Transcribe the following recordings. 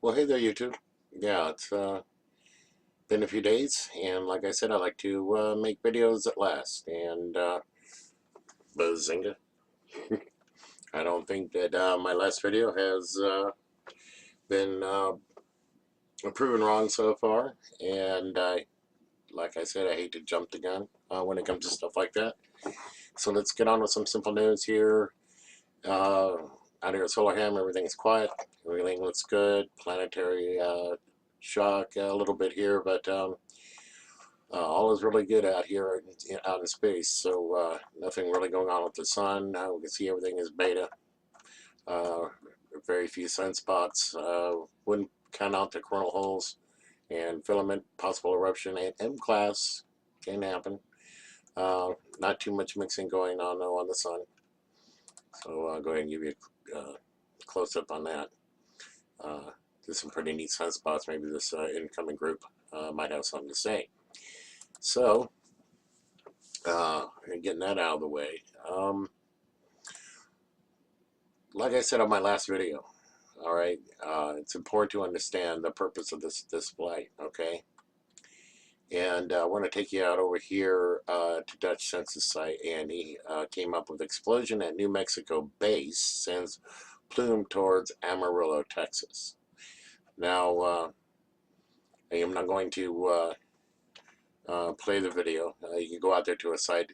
Well, hey there, YouTube. Yeah, it's been a few days, and like I said, I like to make videos that last. And Bazinga, I don't think that my last video has been proven wrong so far. And like I said, I hate to jump the gun when it comes to stuff like that. So let's get on with some simple news here. Uh, Out here at Solarham, everything's quiet. Everything looks good. Planetary shock a little bit here, but all is really good out here out in space. So nothing really going on with the sun. We can see everything is beta. Uh, Very few sunspots. Wouldn't count out the coronal holes and filament possible eruption at M class can happen. Not too much mixing going on though on the sun. So I'll go ahead and give you a close up on that. There's some pretty neat sunspots. Maybe this incoming group might have something to say. So, getting that out of the way. Like I said on my last video, all right, it's important to understand the purpose of this display, okay? And I want to take you out over here to Dutch census site, and he came up with explosion at New Mexico base sends plume towards Amarillo, Texas. Now, I'm not going to play the video. You can go out there to a site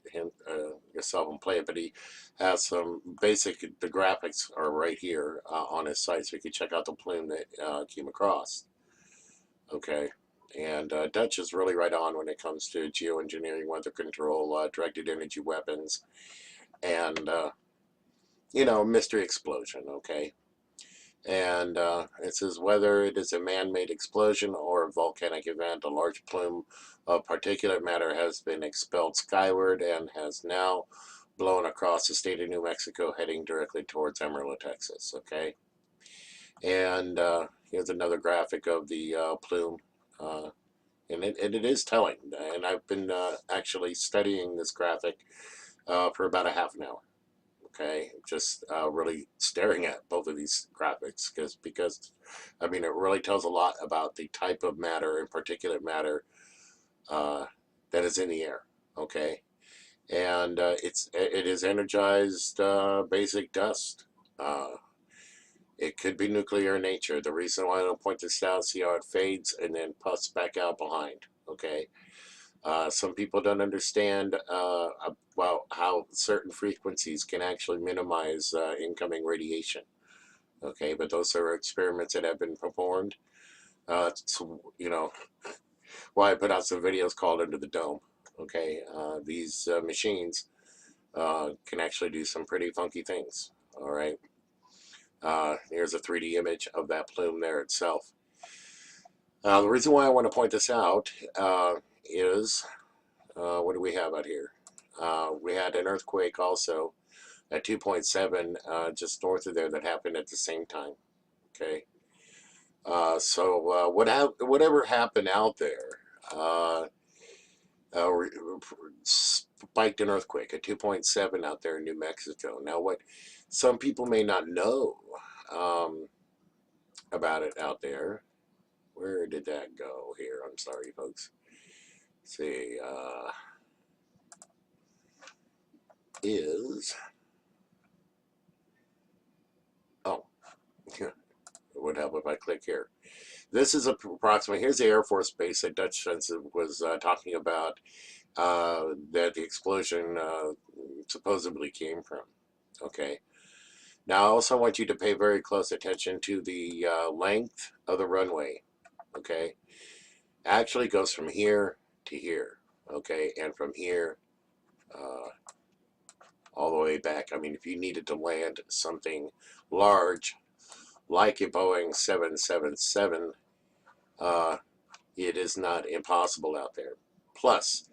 yourself and play it, but he has some basic, the graphics are right here on his site, so you can check out the plume that came across. Okay, and Dutch is really right on when it comes to geoengineering, weather control, directed energy weapons, and, mystery explosion, okay? And it says whether it is a man-made explosion or a volcanic event, a large plume of particulate matter has been expelled skyward and has now blown across the state of New Mexico, heading directly towards Amarillo, Texas. Okay, and here's another graphic of the plume, and it is telling. And I've been actually studying this graphic for about a half an hour. Okay, just really staring at both of these graphics because I mean it really tells a lot about the type of matter and particulate matter uh, that is in the air. Okay, and it is energized basic dust. Uh, it could be nuclear in nature. The reason why I don't point this out, see how it fades and then puffs back out behind. Okay, some people don't understand about how certain frequencies can actually minimize incoming radiation. Okay, but those are experiments that have been performed. So, why I put out some videos called Under the Dome. Okay, these machines can actually do some pretty funky things. All right, here's a 3D image of that plume there itself. The reason why I want to point this out is what do we have out here? We had an earthquake also at 2.7 just north of there that happened at the same time. Okay, so whatever happened out there uh, spiked an earthquake at 2.7 out there in New Mexico. Now, what some people may not know um, about it out there. Where did that go here? I'm sorry, folks. Let's see, is oh, it would help if I click here. This is approximately, here's the Air Force Base that Dutch Census was talking about that the explosion supposedly came from. Okay. Now, I also want you to pay very close attention to the length of the runway. Okay. Actually goes from here to here. Okay. And from here uh, all the way back. I mean, if you needed to land something large like a Boeing 777, it is not impossible out there. Plus,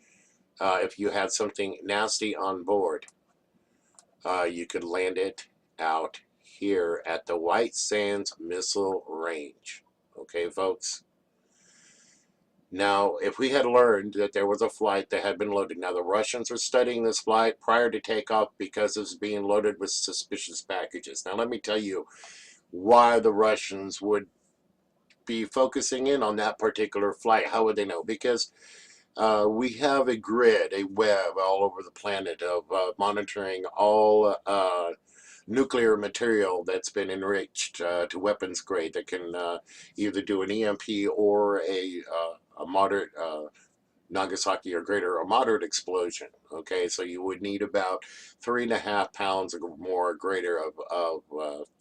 if you had something nasty on board, you could land it out here at the White Sands Missile Range. Okay, folks? Now, if we had learned that there was a flight that had been loaded, now the Russians were studying this flight prior to takeoff because it was being loaded with suspicious packages. Now, let me tell you why the Russians would be focusing in on that particular flight. How would they know? Because we have a grid, a web all over the planet of monitoring all nuclear material that's been enriched to weapons grade that can either do an EMP or a moderate Nagasaki or greater, a moderate explosion. Okay, so you would need about 3.5 pounds or more greater of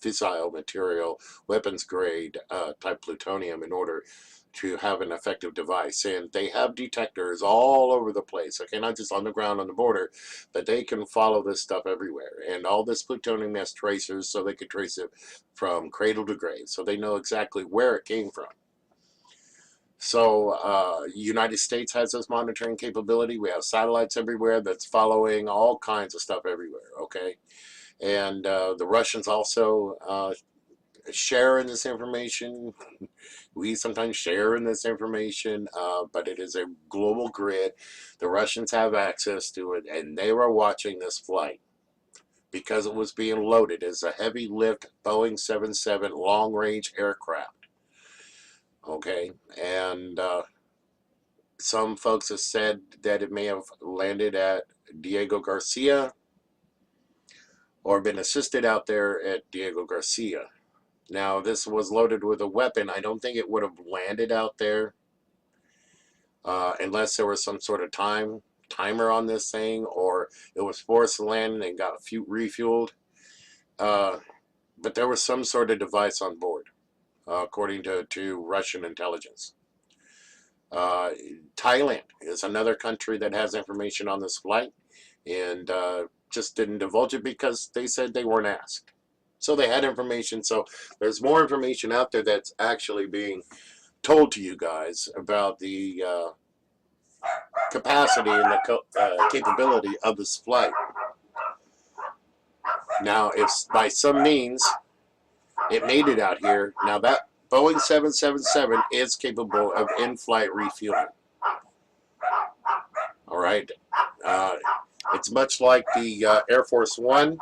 fissile material, weapons grade type plutonium in order to have an effective device. And they have detectors all over the place, okay, not just on the ground on the border, but they can follow this stuff everywhere. And all this plutonium has tracers, so they can trace it from cradle to grave, so they know exactly where it came from. So United States has this monitoring capability. We have satellites everywhere that's following all kinds of stuff everywhere, okay? And the Russians also share in this information. We sometimes share in this information, but it is a global grid. The Russians have access to it, and they were watching this flight because it was being loaded as a heavy lift Boeing 77 long range aircraft. Okay, and some folks have said that it may have landed at Diego Garcia or been assisted out there at Diego Garcia. Now, this was loaded with a weapon. I don't think it would have landed out there unless there was some sort of timer on this thing, or it was forced to land and got refueled. But there was some sort of device on board, according to Russian intelligence. Uh, Thailand is another country that has information on this flight, and just didn't divulge it because they said they weren't asked. So they had information. So there's more information out there that's actually being told to you guys about the capacity and the capability of this flight. Now, if by some means it made it out here, now that Boeing 777 is capable of in-flight refueling. All right. Uh, it's much like the Air Force One,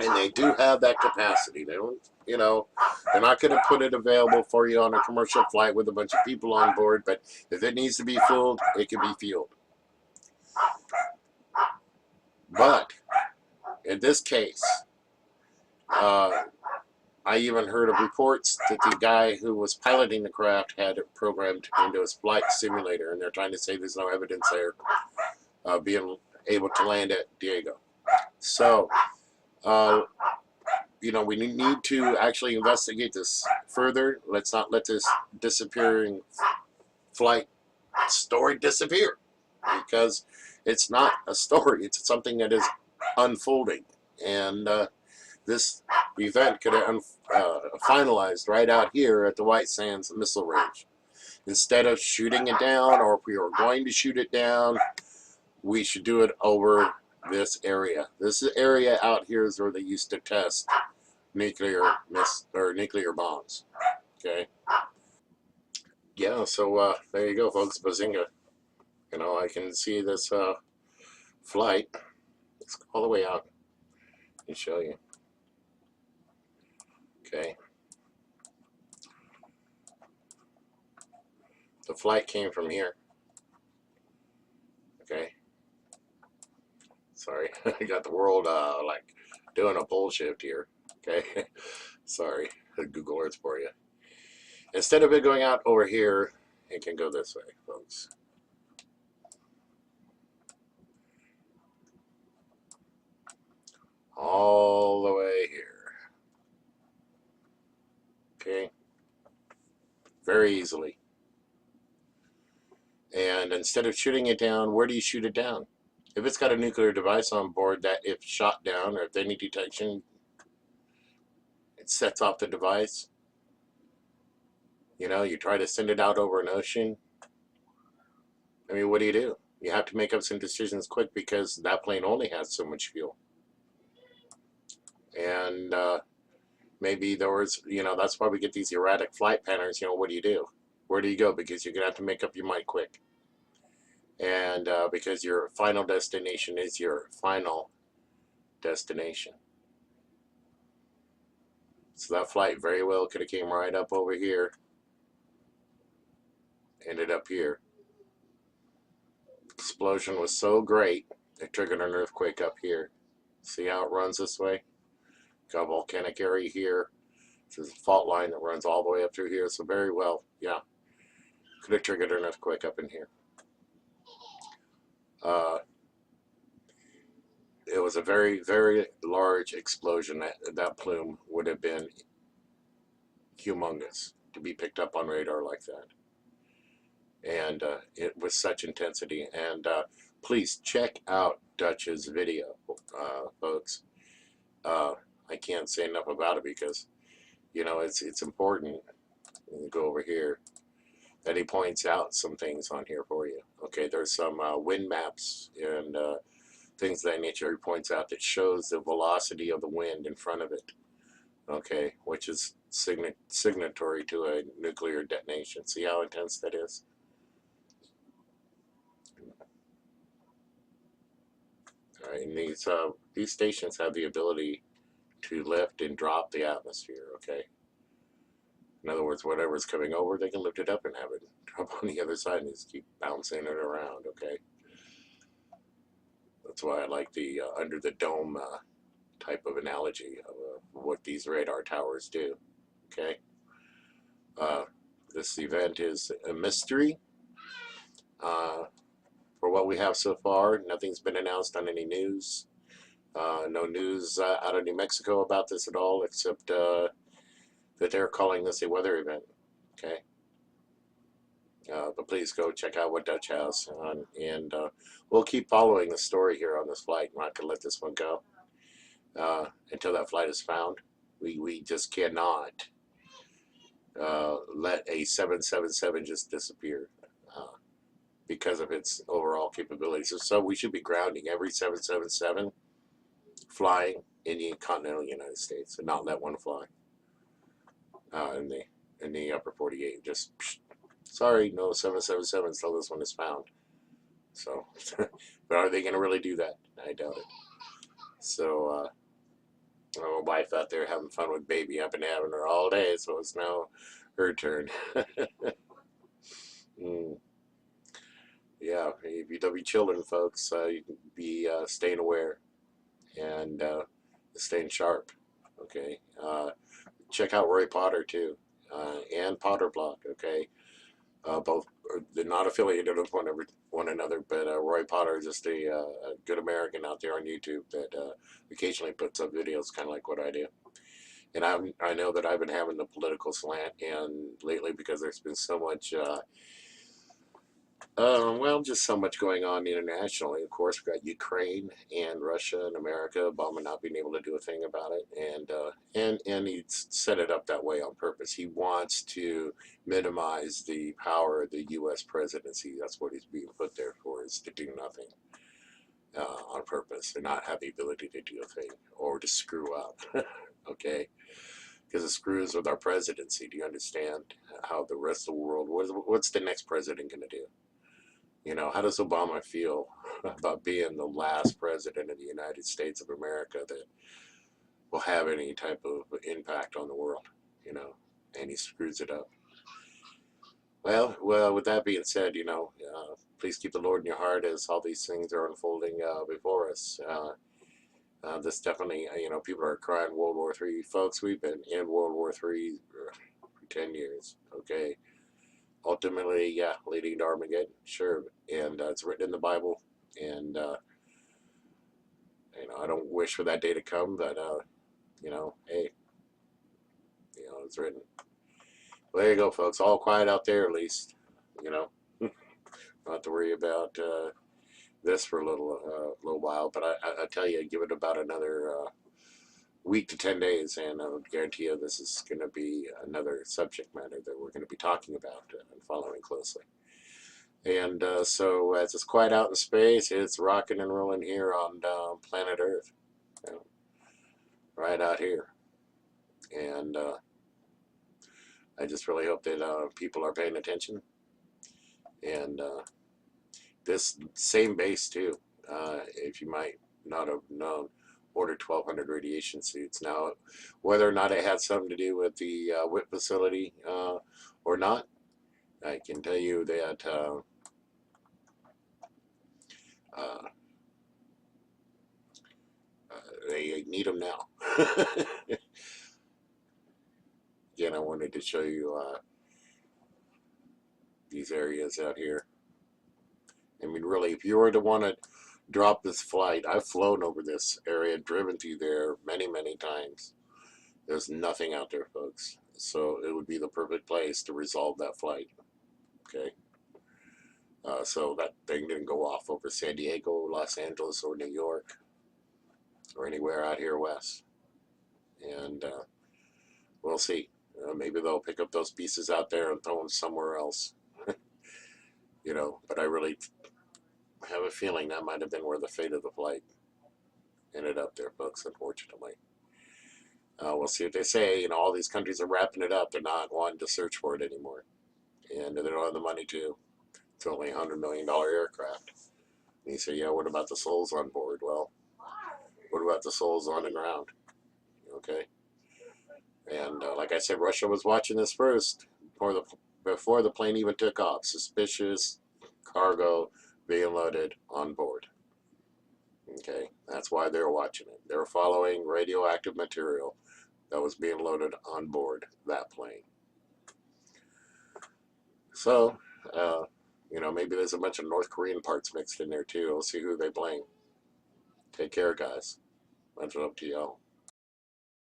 and they do have that capacity. They don't, they're not going to put it available for you on a commercial flight with a bunch of people on board, but if it needs to be fueled, it can be fueled. But in this case, I even heard of reports that the guy who was piloting the craft had it programmed into his flight simulator, and they're trying to say there's no evidence there being able to land at Diego. So, we need to actually investigate this further. Let's not let this disappearing flight story disappear, because it's not a story. It's something that is unfolding, and this event could have finalized right out here at the White Sands missile range. Instead of shooting it down, or if we were going to shoot it down, we should do it over this area. This area out here is where they used to test nuclear bombs. Okay. Yeah. So there you go, folks. Bazinga. I can see this flight. Let's go all the way out and show you. Okay. The flight came from here. Okay. Sorry, I got the world like doing a pole shift here. Okay. Sorry, Google Earth for you. Instead of it going out over here, it can go this way, folks. All the way here. Okay. Very easily. And instead of shooting it down, where do you shoot it down? If it's got a nuclear device on board that if shot down, or if any detection, it sets off the device. You try to send it out over an ocean. I mean, what do? You have to make up some decisions quick because that plane only has so much fuel. And maybe there was, that's why we get these erratic flight patterns. What do? Where do you go? Because you're going to have to make up your mind quick. And because your final destination is your final destination. So that flight very well could have came right up over here ended up here. Explosion was so great, it triggered an earthquake up here. See how it runs this way? Got a volcanic area here. There's a fault line that runs all the way up through here. So very well, yeah, could have triggered an earthquake up in here. It was a very, very large explosion. That plume would have been humongous to be picked up on radar like that. And it was such intensity. And please check out Dutch's video, folks. I can't say enough about it because, you know, it's important. Let me go over here. That he points out some things on here for you. Okay, there's some wind maps and things of that nature. He points out that shows the velocity of the wind in front of it. Okay, which is signatory to a nuclear detonation. See how intense that is? All right, and these stations have the ability to lift and drop the atmosphere. Okay. In other words, whatever's coming over, they can lift it up and have it drop on the other side and just keep bouncing it around, okay? That's why I like the under the dome type of analogy of what these radar towers do, okay? This event is a mystery. For what we have so far, nothing's been announced on any news. No news out of New Mexico about this at all, except that they're calling this a weather event, okay? But please go check out what Dutch has, and we'll keep following the story here on this flight. We're not going to let this one go until that flight is found. We just cannot let a 777 just disappear because of its overall capabilities. So we should be grounding every 777 flying in the continental United States and not let one fly in the upper 48. Just sorry, no 777 until this one is found. So, but are they going to really do that? I doubt it. So, my wife out there having fun with baby. I've been having her all day, so it's now her turn. Yeah, if you be children, folks, you can be staying aware and staying sharp. Okay, check out Roy Potter too, and Potter Block. Okay. Both they're not affiliated with one another, but Roy Potter is just a good American out there on YouTube that occasionally puts up videos kind of like what I do. And I know that I've been having the political slant and lately because there's been so much, well, just so much going on internationally. Of course, we've got Ukraine and Russia and America, Obama not being able to do a thing about it, and he set it up that way on purpose. He wants to minimize the power of the U.S. presidency. That's what he's being put there for, is to do nothing on purpose and not have the ability to do a thing or to screw up. Okay, because it screws with our presidency. Do you understand how the rest of the world? What's the next president going to do? You know, how does Obama feel about being the last president of the United States of America that will have any type of impact on the world, you know, and he screws it up? Well, with that being said, you know, please keep the Lord in your heart as all these things are unfolding before us. This definitely, you know, people are crying World War III. Folks, we've been in World War III for 10 years, okay? Ultimately, yeah, leading to Armageddon, sure, and it's written in the Bible, and you know, I don't wish for that day to come, but you know, hey, you know, it's written. Well, there you go, folks. All quiet out there, at least, you know, not have to worry about this for a little while. But I tell you, give it about another week to 10 days, and I would guarantee you this is going to be another subject matter that we're going to be talking about and following closely. And so as it's quiet out in space, it's rocking and rolling here on planet Earth, you know, right out here. And I just really hope that people are paying attention. And this same base too, if you might not have known, ordered 1,200 radiation suits. Now, whether or not it had something to do with the WIP facility or not, I can tell you that uh, they need them now. Again, I wanted to show you these areas out here. I mean, really, if you were to want to drop this flight, I've flown over this area, driven through there many, many times. There's nothing out there, folks. So it would be the perfect place to resolve that flight. Okay. So that thing didn't go off over San Diego, Los Angeles, or New York, or anywhere out here west. And we'll see. Maybe they'll pick up those pieces out there and throw them somewhere else. But I really have a feeling that might have been where the fate of the flight ended up there, folks, unfortunately. We'll see what they say. All these countries are wrapping it up. They're not wanting to search for it anymore. And they don't have the money to. It's only $100 million aircraft. And you say, yeah, what about the souls on board? Well, what about the souls on the ground? Okay. And like I said, Russia was watching this first before the plane even took off. Suspicious cargo being loaded on board. Okay, that's why they're watching it. They're following radioactive material that was being loaded on board that plane. So, maybe there's a bunch of North Korean parts mixed in there too. We'll see who they blame. Take care, guys. That's up to y'all.